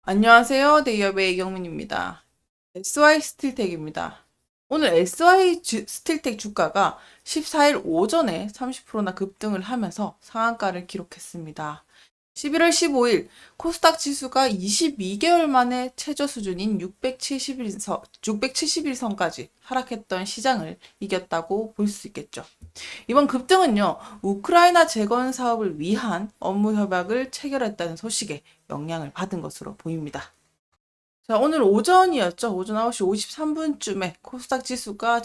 안녕하세요. 대기업의 이경민입니다. SY 스틸텍입니다. 오늘 SY 스틸텍 주가가 14일 오전에 30%나 급등을 하면서 상한가를 기록했습니다. 11월 15일 코스닥 지수가 22개월 만에 최저 수준인 670일선까지 하락했던 시장을 이겼다고 볼 수 있겠죠. 이번 급등은요, 우크라이나 재건 사업을 위한 업무 협약을 체결했다는 소식에 영향을 받은 것으로 보입니다. 자, 오늘 오전이었죠. 오전 9시 53분쯤에 코스닥 지수가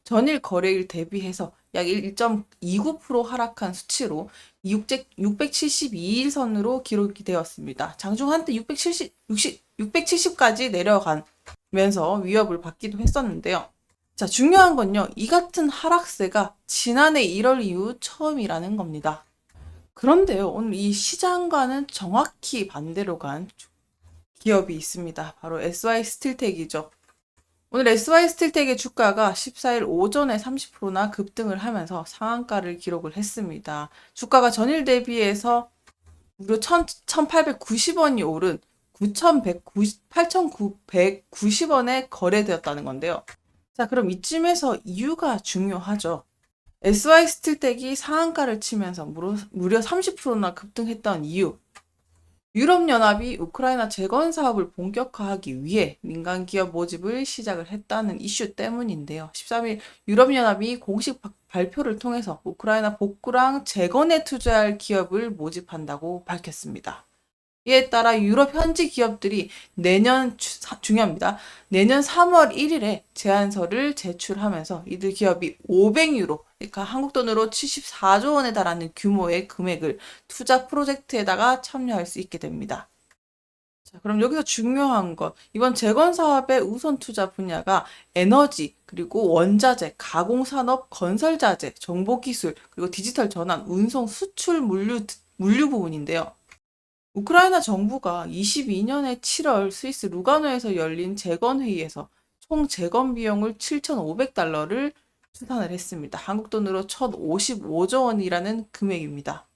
전일 거래일 대비해서 약 1.29% 하락한 수치로 672일선으로 기록이 되었습니다. 장중 한때 670까지 내려가면서 위협을 받기도 했었는데요. 자, 중요한 건요. 이 같은 하락세가 지난해 1월 이후 처음이라는 겁니다. 그런데요. 오늘 이 시장과는 정확히 반대로 간 기업이 있습니다. 바로 SY 스틸텍이죠. 오늘 SY 스틸텍의 주가가 14일 오전에 30%나 급등을 하면서 상한가를 기록을 했습니다. 주가가 전일 대비해서 무려 1,890원이 오른 8,990원에 거래되었다는 건데요. 자, 그럼 이쯤에서 이유가 중요하죠. SY 스틸텍이 상한가를 치면서 무려 30%나 급등했던 이유. 유럽연합이 우크라이나 재건 사업을 본격화하기 위해 민간 기업 모집을 시작을 했다는 이슈 때문인데요. 13일 유럽연합이 공식 발표를 통해서 우크라이나 복구랑 재건에 투자할 기업을 모집한다고 밝혔습니다. 이에 따라 유럽 현지 기업들이 중요합니다. 내년 3월 1일에 제안서를 제출하면서 이들 기업이 500유로, 그러니까 한국 돈으로 74조 원에 달하는 규모의 금액을 투자 프로젝트에다가 참여할 수 있게 됩니다. 자, 그럼 여기서 중요한 것, 이번 재건 사업의 우선 투자 분야가 에너지, 그리고 원자재, 가공산업, 건설자재, 정보기술, 그리고 디지털 전환, 운송, 수출, 물류 부분인데요. 우크라이나 정부가 22년에 7월 스위스 루가노에서 열린 재건회의에서 총 재건 비용을 7,500달러를 추산을 했습니다. 한국 돈으로 1,055조 원이라는 금액입니다.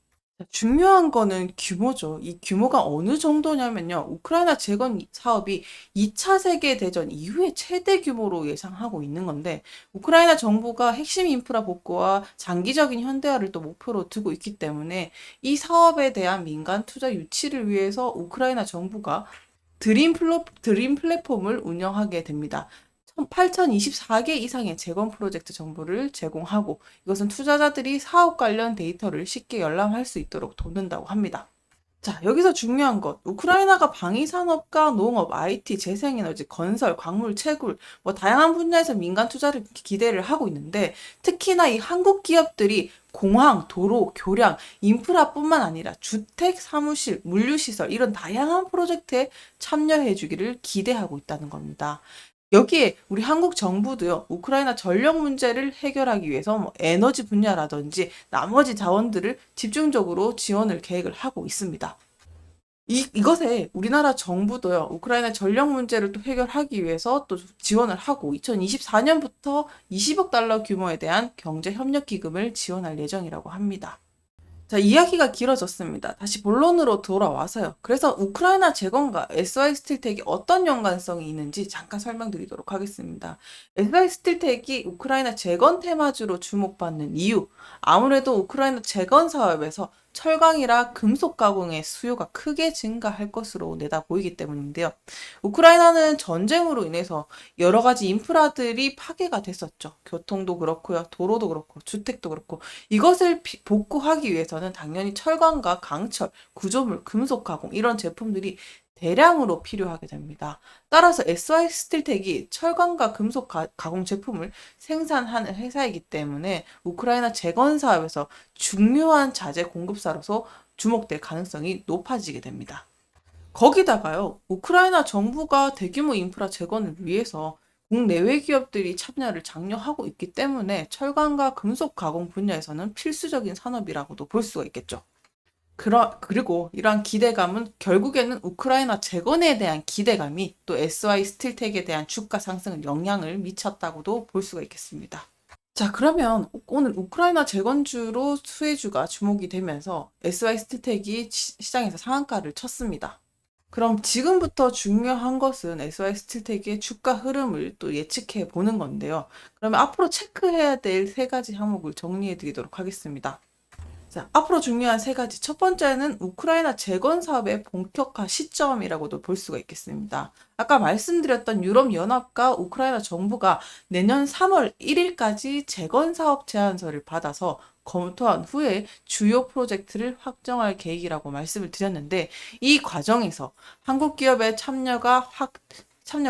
중요한 거는 규모죠. 이 규모가 어느 정도냐면요. 우크라이나 재건 사업이 2차 세계대전 이후에 최대 규모로 예상하고 있는 건데, 우크라이나 정부가 핵심 인프라 복구와 장기적인 현대화를 또 목표로 두고 있기 때문에 이 사업에 대한 민간 투자 유치를 위해서 우크라이나 정부가 드림 플랫폼을 운영하게 됩니다. 8,024개 이상의 재건 프로젝트 정보를 제공하고 이것은 투자자들이 사업 관련 데이터를 쉽게 열람할 수 있도록 돕는다고 합니다. 자, 여기서 중요한 것. 우크라이나가 방위산업과 농업, IT, 재생에너지, 건설, 광물, 채굴, 다양한 분야에서 민간 투자를 기대를 하고 있는데, 특히나 이 한국 기업들이 공항, 도로, 교량, 인프라뿐만 아니라 주택, 사무실, 물류시설, 이런 다양한 프로젝트에 참여해 주기를 기대하고 있다는 겁니다. 여기에 우리 한국 정부도요, 우크라이나 전력 문제를 해결하기 위해서 에너지 분야라든지 나머지 자원들을 집중적으로 지원을 계획을 하고 있습니다. 이것에 우리나라 정부도요, 우크라이나 전력 문제를 또 해결하기 위해서 또 지원을 하고 2024년부터 20억 달러 규모에 대한 경제협력기금을 지원할 예정이라고 합니다. 자, 이야기가 길어졌습니다. 다시 본론으로 돌아와서요. 그래서 우크라이나 재건과 SY 스틸텍이 어떤 연관성이 있는지 잠깐 설명드리도록 하겠습니다. SY 스틸텍이 우크라이나 재건 테마주로 주목받는 이유, 아무래도 우크라이나 재건 사업에서 철강이라 금속 가공의 수요가 크게 증가할 것으로 내다 보이기 때문인데요. 우크라이나는 전쟁으로 인해서 여러 가지 인프라들이 파괴가 됐었죠. 교통도 그렇고요. 도로도 그렇고, 주택도 그렇고. 이것을 복구하기 위해서는 당연히 철강과 강철, 구조물, 금속 가공 이런 제품들이 대량으로 필요하게 됩니다. 따라서 SY 스틸텍이 철강과 금속 가공 제품을 생산하는 회사이기 때문에 우크라이나 재건 사업에서 중요한 자재 공급사로서 주목될 가능성이 높아지게 됩니다. 거기다가요, 우크라이나 정부가 대규모 인프라 재건을 위해서 국내외 기업들이 참여를 장려하고 있기 때문에 철강과 금속 가공 분야에서는 필수적인 산업이라고도 볼 수가 있겠죠. 그리고 이러한 기대감은 결국에는 우크라이나 재건에 대한 기대감이 또 SY 스틸텍에 대한 주가 상승을 영향을 미쳤다고도 볼 수가 있겠습니다. 자, 그러면 오늘 우크라이나 재건주로 수혜주가 주목이 되면서 SY 스틸텍이 시장에서 상한가를 쳤습니다. 그럼 지금부터 중요한 것은 SY스틸텍의 주가 흐름을 또 예측해 보는 건데요. 그러면 앞으로 체크해야 될 세 가지 항목을 정리해 드리도록 하겠습니다. 자, 앞으로 중요한 세 가지. 첫 번째는 우크라이나 재건 사업의 본격화 시점이라고도 볼 수가 있겠습니다. 아까 말씀드렸던 유럽연합과 우크라이나 정부가 내년 3월 1일까지 재건 사업 제안서를 받아서 검토한 후에 주요 프로젝트를 확정할 계획이라고 말씀을 드렸는데, 이 과정에서 한국 기업의 참여가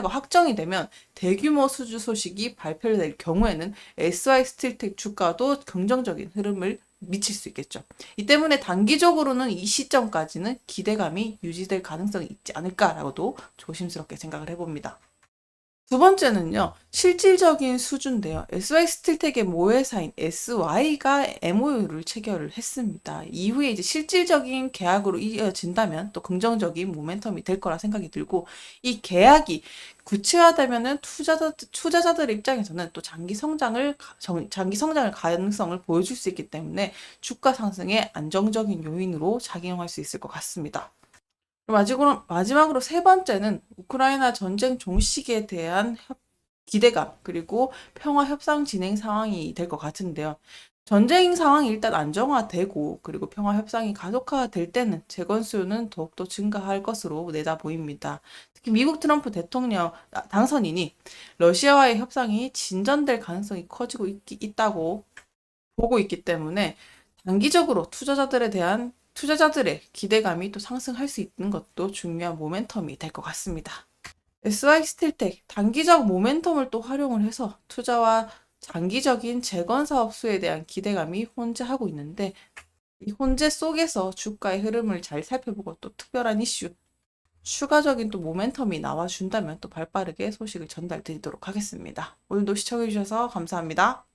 확정이 되면 대규모 수주 소식이 발표될 경우에는 SY스틸텍 주가도 긍정적인 흐름을 미칠 수 있겠죠. 이 때문에 단기적으로는 이 시점까지는 기대감이 유지될 가능성이 있지 않을까라고도 조심스럽게 생각을 해봅니다. 두 번째는요, 실질적인 수주인데요. SY스틸텍의 모회사인 SY가 MOU를 체결을 했습니다. 이후에 이제 실질적인 계약으로 이어진다면 또 긍정적인 모멘텀이 될 거라 생각이 들고, 이 계약이 구체화되면은 투자자들의 입장에서는 또 장기 성장을 가능성을 보여줄 수 있기 때문에 주가 상승의 안정적인 요인으로 작용할 수 있을 것 같습니다. 마지막으로 세 번째는 우크라이나 전쟁 종식에 대한 기대감, 그리고 평화 협상 진행 상황이 될 것 같은데요. 전쟁 상황이 일단 안정화되고, 그리고 평화 협상이 가속화될 때는 재건 수요는 더욱더 증가할 것으로 내다 보입니다. 특히 미국 트럼프 대통령 당선인이 러시아와의 협상이 진전될 가능성이 커지고 있다고 보고 있기 때문에 단기적으로 투자자들의 기대감이 또 상승할 수 있는 것도 중요한 모멘텀이 될 것 같습니다. SY스틸텍 단기적 모멘텀을 또 활용을 해서 투자와 장기적인 재건 사업 수에 대한 기대감이 혼재하고 있는데, 이 혼재 속에서 주가의 흐름을 잘 살펴보고 또 특별한 이슈, 추가적인 또 모멘텀이 나와준다면 또 발빠르게 소식을 전달드리도록 하겠습니다. 오늘도 시청해주셔서 감사합니다.